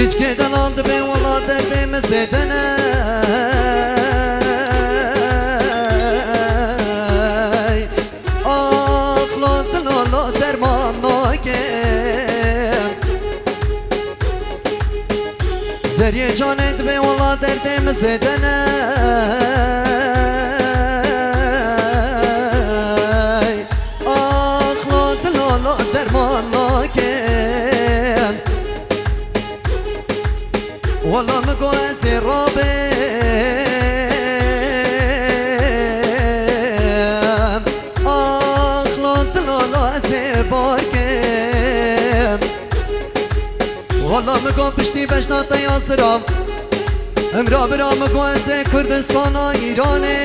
Hiç geden aldı ben valla derdime zedene Akladın ala dermanla kem Zeriye can edme valla derdime zedene Akladın ala dermanla kem والله مقواس الرابم أخلط لالا سباركم والله مقوا پشتی بشنات یاسرم امرا برا مقواس کردستان ایرانه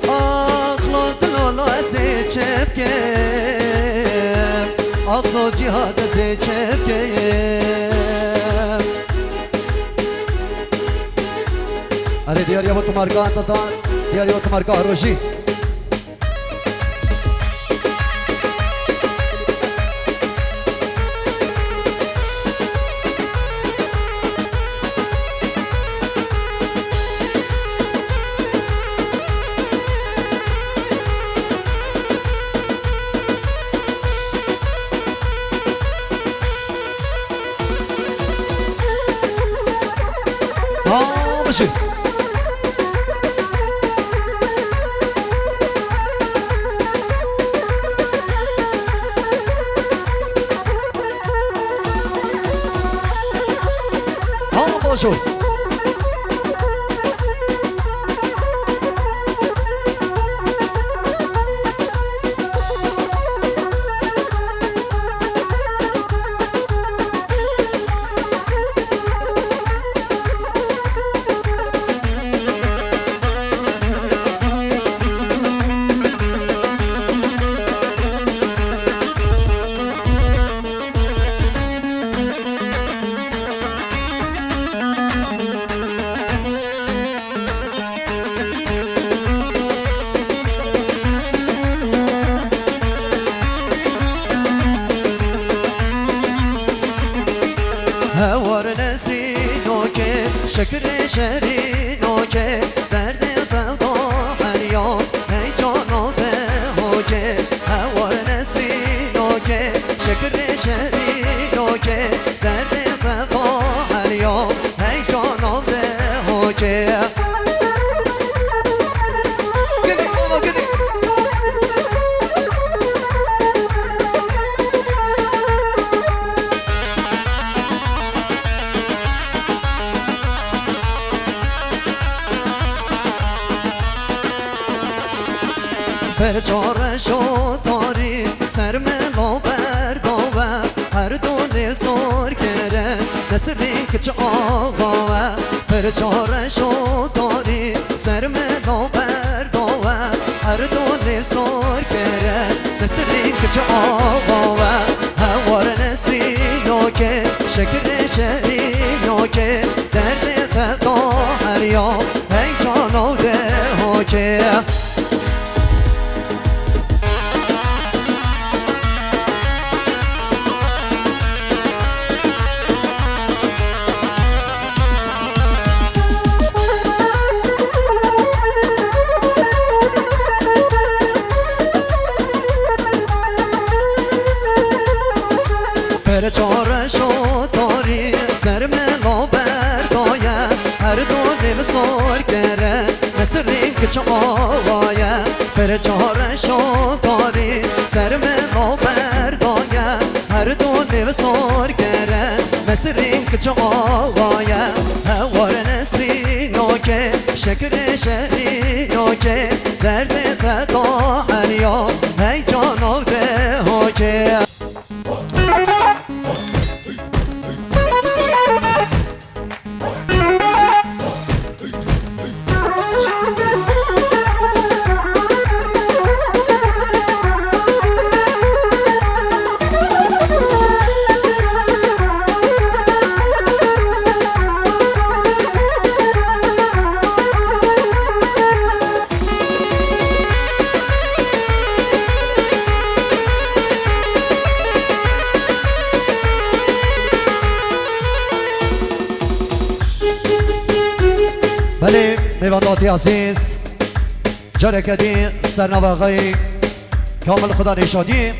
أخلط لالا سچبکم Aklo cihada seçepkeyim Hadi diğer yavu tumarga antadan Diğer yavu tumarga aroji başı başı هوار نسرین اوکه شکر شرین اوکه درد تلقا حریان هیجانا به اوکه هوار نسرین اوکه شکر شرین اوکه درد تلقا حریان هیجانا به اوکه پرچارش و تاری سر ملا برداوه هر دونه سار کره نسری کچ آقاوه پرچارش و تاری سر ملا برداوه هر دونه سار کره نسری کچ آقاوه هوار نسری نوکه شکر شری نوکه درد تقا هریا هی جانو ده هوکه چارش و تاری سر ملا بردایه هر دونه بسار کره مثل رینگ چه آوایه پر چارش و تاری سر ملا بردایه هر دونه بسار کره مثل رینگ چه آوایه هوار نسری نوکه شکر شهری نوکه درد فتا حریا هی جانو ده هوکه علی میوانداتی عزیز جاره کدی سرنو آقای کامل خدا نشادی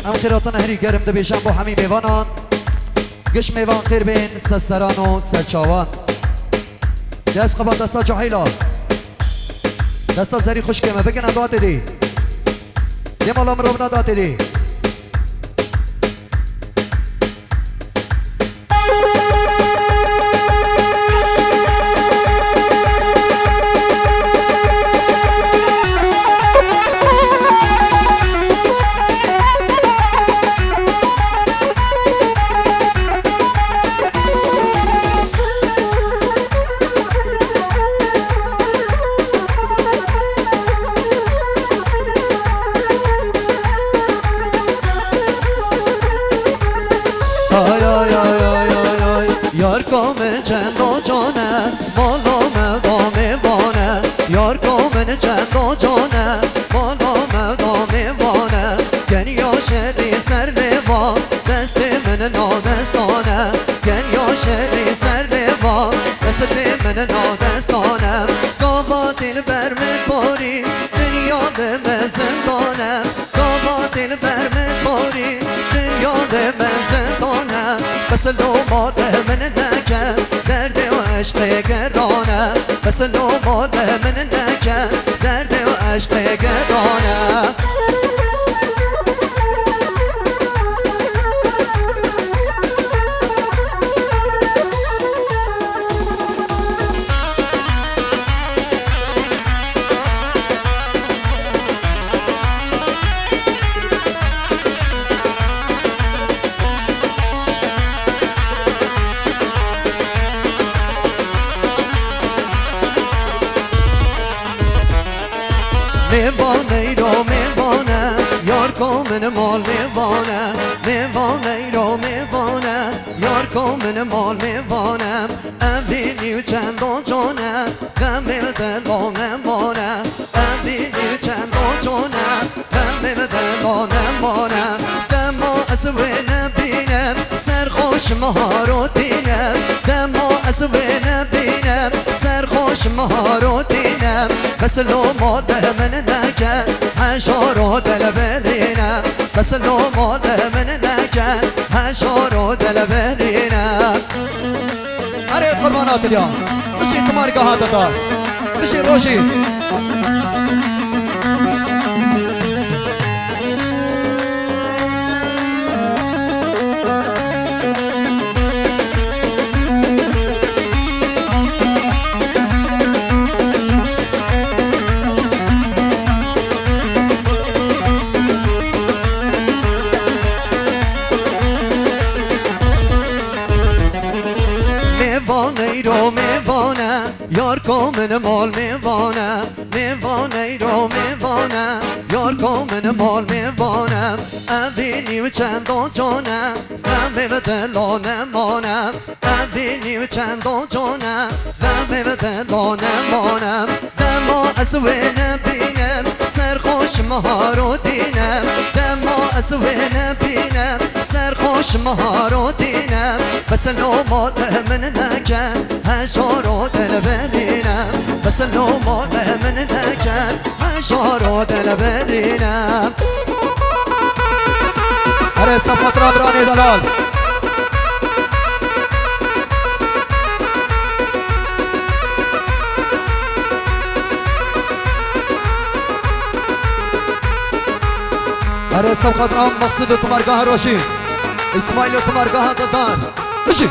ام خیراتان هری گرم دبیشم با همین میوانان گش میوان خیر بین سران و سرچاوان دست قبال دستا جاهیلا دستا زری خوش کمه بگن داده دی یه مالا مروبنا داده دی چند و جانه مالا مدام وانه یار کامن چند و جانه مالا مدام وانه گنیا شری سر لوا دست من نادستانه گنیا شری سر لوا دست من نادستانه گاواتین برمت باری دنیا به زندانه گاواتین برمت باری دنیا به زندانه بس لومات من نکه درد و عشق گرانه بس لومات من نکه درد و عشق گرانه میوانه رو میوانه یار کامن مال میوانه میوانه رو میوانه یار کامن مال میوانه ابینی و چند و جانه غم دلانم وانه ابینی و چند و جانه غم دلانم وانه دما از وی نبینم سرخوش مها رو دینم دما از وی نبینم سرخوش مها رو دینم بس لومات من نکه هشارو دل برینم بس لومات من نکه هشارو دل برینم اره قربانات اليوم بشي تمارقة هذا دار بشي روشي میوانه رو میوانه یار کامن مال میوانه میوانه رو میوانه یار کامن مال میوانم ابینی و چند و جانم غم و دلانم مانم ابینی و چند و جانم غم و دلانم مانم دما از وی نبینم سرخوش مها رو دینم دما از وی نبینم سرخوش مها رو دینم بس لومات من نکن هشارو دل برینم بس لومات من نکن هشارو دل برینم اره صفات رابرانی دلال اره صفات رام مقصود تمارگاه روشی اسماعیل تمارگاه ددان بشی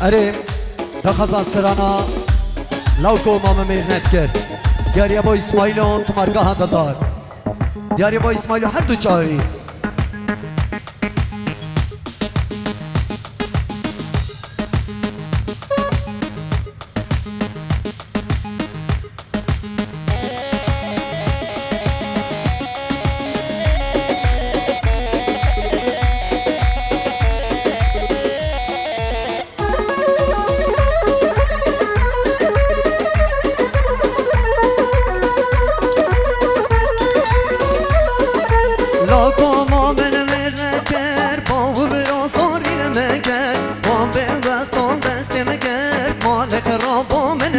اره دخزان سرانا لوکو ماما میرنت کرد دیاری با اسماعیلون تمارگاه ددار دیاری با اسماعیلو هر دو چاهی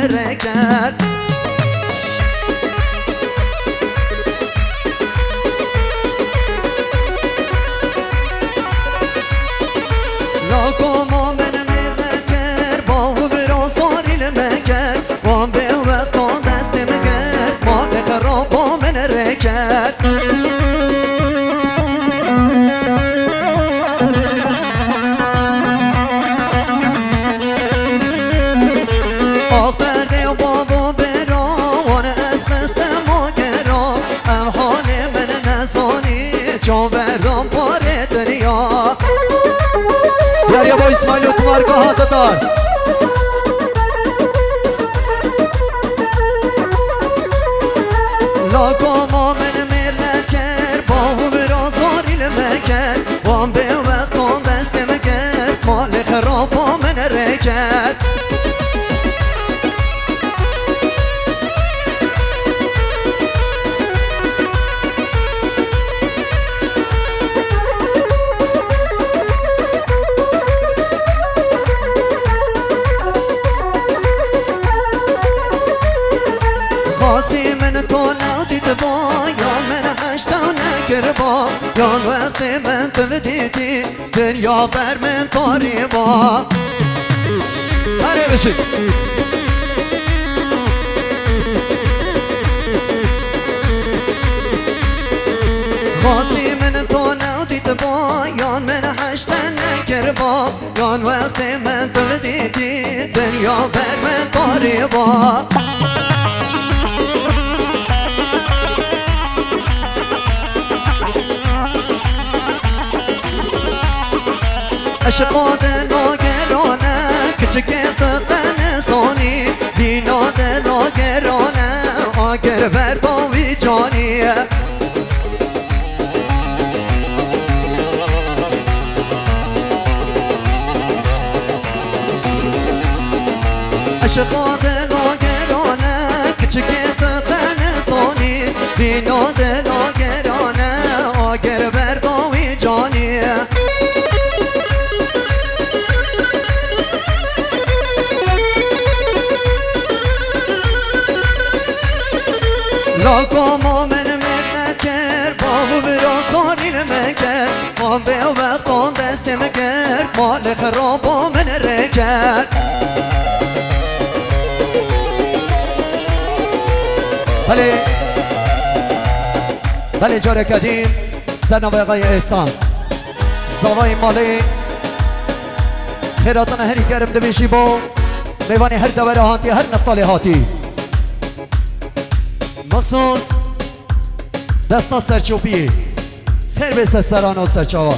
رکر لاکو ما من رکر با و برا ساری لمکر وان به وقتا دست مگر مال خرابا من رکر چون بردم پاره دنیا دریا با اسماعیل و تمارگاه تتار لاکا ما من ملکر با هم را زاری لمکر وان به وقت دست مگر مال خرابا من رکر خاصی من تو نودید با یا من هشتا نکر با یا وقت من تو دیدی دریا بر من تاری با هره بشید خاصی من تو نودید با یا من هشتا نکر با یا وقت من تو دیدی دریا بر من تاری با عشقات لاگرانه کچکت قنسانی دینات لاگرانه آگر برداوی جانی عشقات لاگرانه کچکت قنسانی دینات لاگرانه آگر برداوی جانی لاکا ما من مکر با و برا ساری لمکر ما به وقتان دست مگر مال خرابا من رکر بله جاره کدیم سرنوه آقای احسان زاوای مالی خیراتان هری گرم دبیشی با میوانی هر دوره هاتی هر نفتالی هاتی مخصوص دستا سرچوپی خیر به سران و سرچاوان